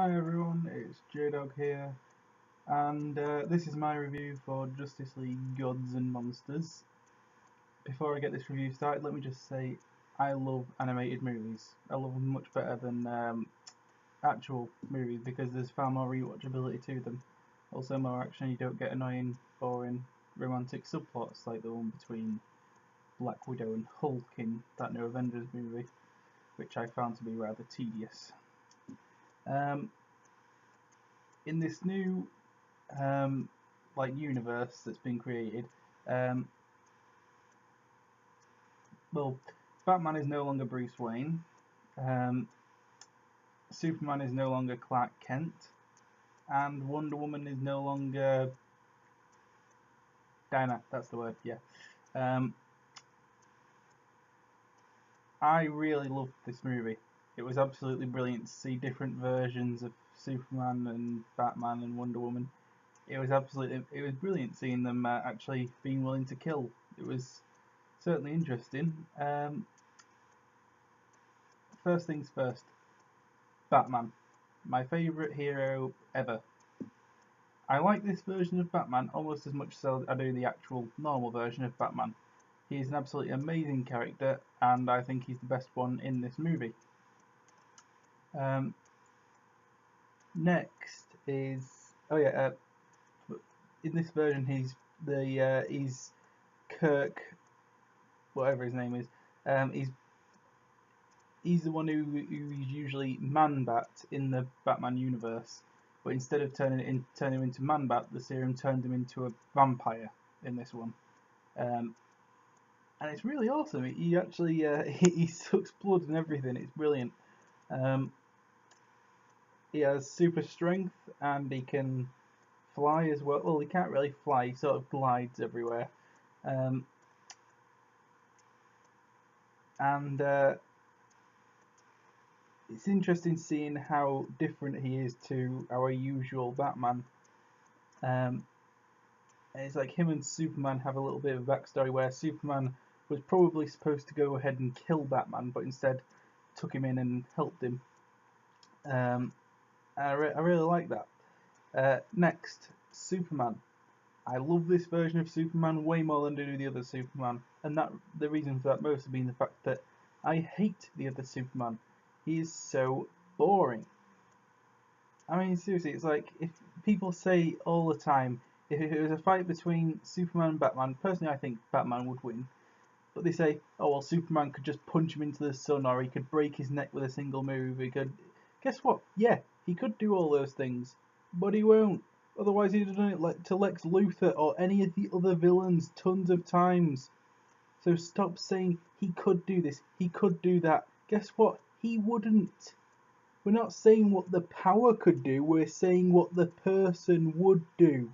Hi everyone, it's J-Dog here, and this is my review for Justice League Gods and Monsters. Before I get this review started, let me just say I love animated movies. I love them much better than actual movies because there's far more rewatchability to them. Also more action, you don't get annoying, boring, romantic subplots like the one between Black Widow and Hulk in that new Avengers movie, which I found to be rather tedious. Um, in this new um, universe that's been created. Um, well, Batman is no longer Bruce Wayne. Um, Superman is no longer Clark Kent, and Wonder Woman is no longer Diana. That's the word. Yeah. Um, I really loved this movie. It was absolutely brilliant to see different versions of Superman and Batman and Wonder Woman. It was brilliant seeing them actually being willing to kill. It was certainly interesting. First things first, Batman, my favourite hero ever. I like this version of Batman almost as much as I do the actual normal version of Batman. He is an absolutely amazing character, and I think he's the best one in this movie. Um, Next is in this version he's Kirk, whatever his name is. He's the one who's usually Man-Bat in the Batman universe, but instead of turning him into Man-Bat, the serum turned him into a vampire in this one, um, and it's really awesome. He actually he sucks blood and everything. It's brilliant. Um, he has super strength and he can fly as well. Well, he can't really fly. He sort of glides everywhere, um, and it's interesting seeing how different he is to our usual Batman. Um, and it's like him and Superman have a little bit of a backstory where Superman was probably supposed to go ahead and kill Batman, but instead took him in and helped him. I really like that. Next, Superman. I love this version of Superman way more than I do the other Superman, and that the reason for that most has been the fact that I hate the other Superman. He is so boring. I mean, seriously, it's like if people say all the time, if it was a fight between Superman and Batman, personally, I think Batman would win. But they say, oh well, Superman could just punch him into the sun, or he could break his neck with a single move. He could. Guess what? Yeah, he could do all those things, but he won't. Otherwise, he'd have done it to Lex Luthor or any of the other villains tons of times. So stop saying he could do this, he could do that. Guess what? He wouldn't. We're not saying what the power could do, we're saying what the person would do.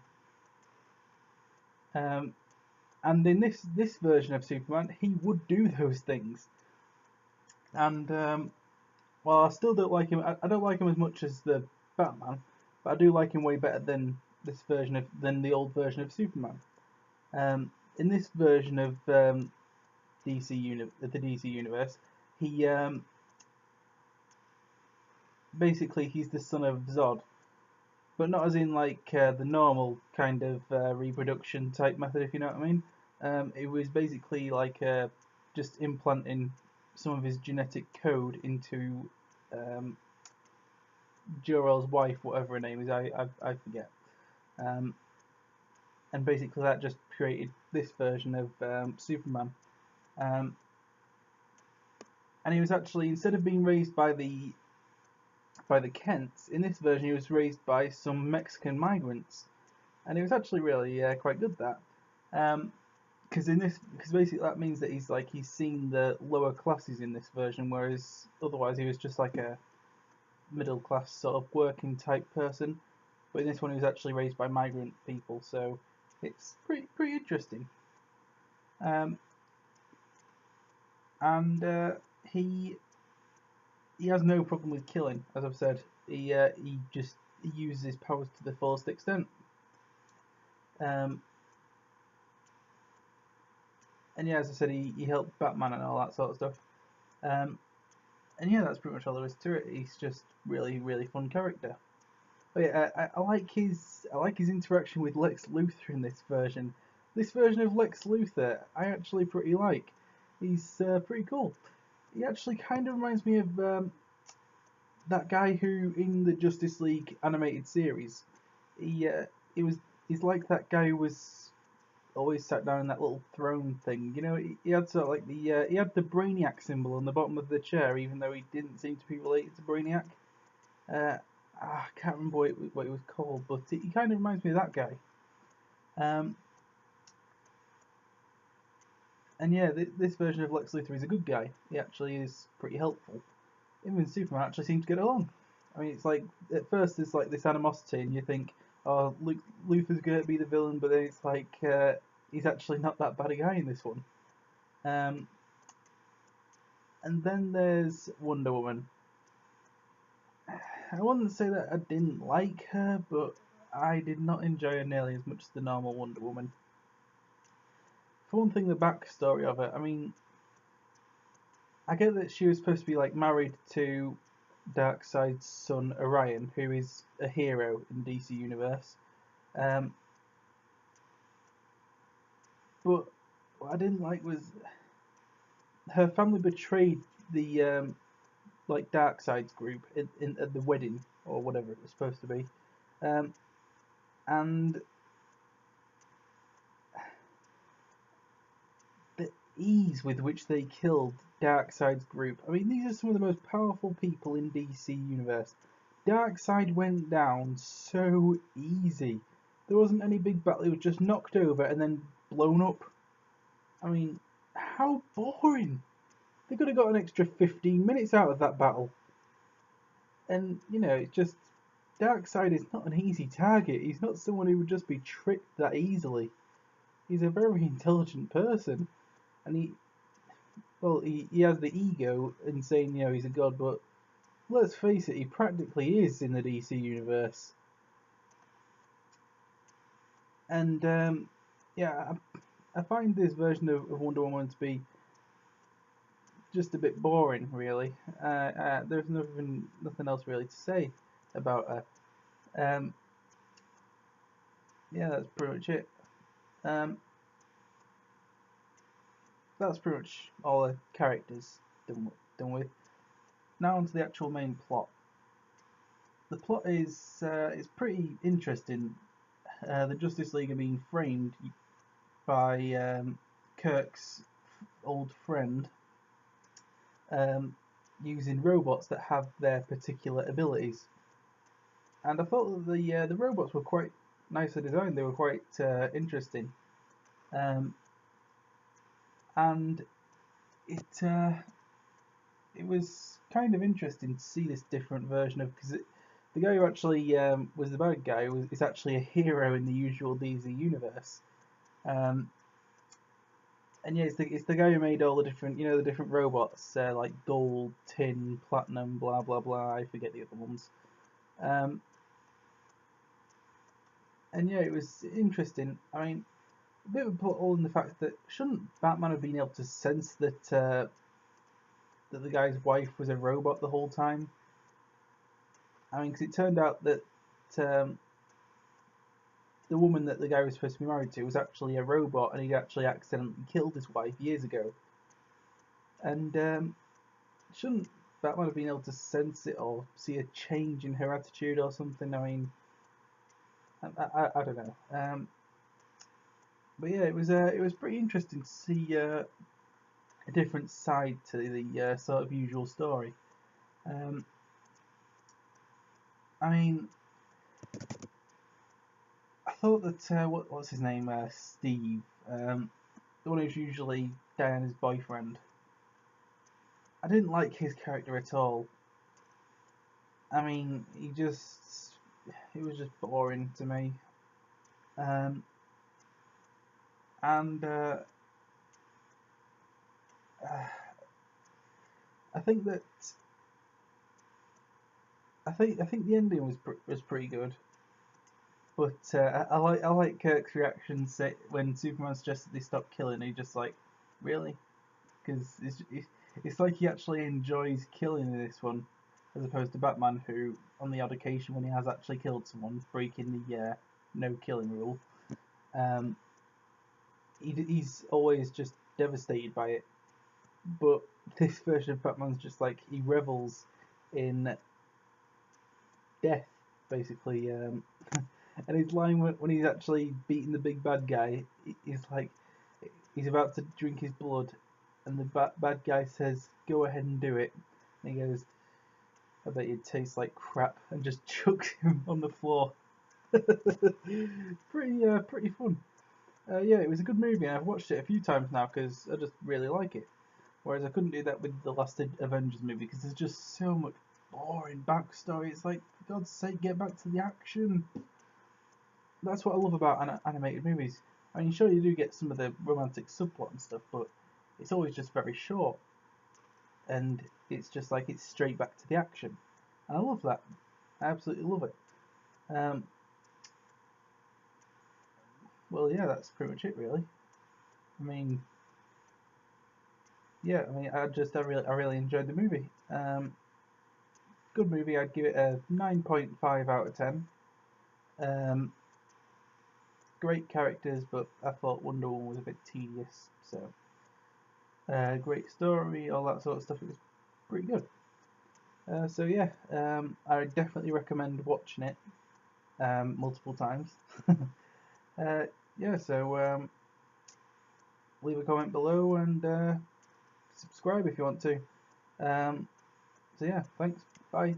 Um, and in this version of Superman, he would do those things. And while I still don't like him, I don't like him as much as the Batman, but I do like him way better than the old version of Superman. In this version of the DC universe, he basically he's the son of Zod, but not as in like the normal kind of reproduction type method, if you know what I mean. It was basically like just implanting some of his genetic code into um, Jor-El's wife, whatever her name is, I forget. Um, and basically that just created this version of Superman. Um, and he was actually, instead of being raised by the Kents, in this version he was raised by some Mexican migrants, and it was actually really quite good that. Because basically that means that he's seen the lower classes in this version, whereas otherwise he was just like a middle class sort of working type person. But in this one he was actually raised by migrant people, so it's pretty interesting. Um, and he has no problem with killing, as I've said. He uses his powers to the fullest extent. Um, and yeah, as I said, he helped Batman and all that sort of stuff. Um, And yeah, that's pretty much all there is to it. He's just really fun character. But yeah, I like his interaction with Lex Luthor in this version. This version of Lex Luthor I actually pretty like. He's pretty cool. He actually kind of reminds me of that guy who in the Justice League animated series. He he was he's like that guy who was always sat down in that little throne thing. You know, he had sort of like he had the Brainiac symbol on the bottom of the chair, even though he didn't seem to be related to Brainiac. Uh, I can't remember what it was called, but he kind of reminds me of that guy. Um, and yeah, this version of Lex Luthor is a good guy. He actually is pretty helpful. Him and Superman actually seem to get along. I mean, it's like at first there's like this animosity, and you think, oh, Luthor's going to be the villain, but then it's like he's actually not that bad a guy in this one. Um, and then there's Wonder Woman. I wouldn't say that I didn't like her, but I did not enjoy her nearly as much as the normal Wonder Woman. For one thing, the backstory of it, I mean, I get that she was supposed to be like married to Darkseid's son Orion, who is a hero in DC Universe. Um, but what I didn't like was her family betrayed the like Darkseid's group at the wedding or whatever it was supposed to be, um, and the ease with which they killed Darkseid's group. I mean, these are some of the most powerful people in DC Universe. Darkseid went down so easy. There wasn't any big battle. It was just knocked over and then blown up. I mean, how boring. They could have got an extra 15 minutes out of that battle. And, you know, it's just Darkseid is not an easy target. He's not someone who would just be tricked that easily. He's a very intelligent person. And he has the ego in saying, you know, he's a god, but let's face it, he practically is in the DC universe. And, yeah, I find this version of Wonder Woman to be just a bit boring, really. There's nothing else really to say about her. Yeah, that's pretty much it. Um, that's pretty much all the characters done with. Now onto the actual main plot. The plot is pretty interesting. The Justice League are being framed by Kirk's old friend um, using robots that have their particular abilities. And I thought that the robots were quite nicely designed. They were quite interesting, um, and it was kind of interesting to see this different version of because the guy who actually was the bad guy is actually a hero in the usual DC universe. Um, and yeah, it's the guy who made all the different the different robots like gold, tin, platinum, blah blah blah. I forget the other ones. Um, and yeah, it was interesting. I mean, a bit of a put all in the fact that shouldn't Batman have been able to sense that the guy's wife was a robot the whole time? I mean, because it turned out that um, the woman that the guy was supposed to be married to was actually a robot, and he'd actually accidentally killed his wife years ago. And shouldn't Batman have been able to sense it or see a change in her attitude or something? I mean, I don't know. But yeah, it was pretty interesting to see a different side to the sort of usual story. Um, I mean, I thought that what's his name, Steve, the one who's usually Diana's boyfriend. I didn't like his character at all. I mean, he was just boring to me. Um, and uh, I think that I think the ending was pretty good. But I like Kirk's reaction when Superman suggested they stop killing. He just like, really? Because it's like he actually enjoys killing in this one, as opposed to Batman, who, on the odd occasion when he has actually killed someone, breaking the no killing rule, um, he's always just devastated by it. But this version of Batman's just like he revels in death, basically. And his line when he's actually beating the big bad guy, he's like, he's about to drink his blood, and the bad guy says, "Go ahead and do it." And he goes, "I bet it tastes like crap," and just chucks him on the floor. Pretty fun. Yeah, it was a good movie. I've watched it a few times now because I just really like it. Whereas I couldn't do that with the last Avengers movie because there's just so much boring backstory. It's like, for God's sake, get back to the action. That's what I love about animated movies. I mean, sure, you do get some of the romantic subplot and stuff, but it's always just very short. And it's just like it's straight back to the action. And I love that. I absolutely love it. Um, well, yeah, that's pretty much it, really. I mean, yeah, I mean, I really enjoyed the movie. Good movie. I'd give it a 9.5 out of 10. Um, great characters, but I thought Wonder Woman was a bit tedious. So, great story, all that sort of stuff. It was pretty good. So yeah, I would definitely recommend watching it multiple times. Yeah, so leave a comment below and subscribe if you want to. So yeah, thanks. Bye.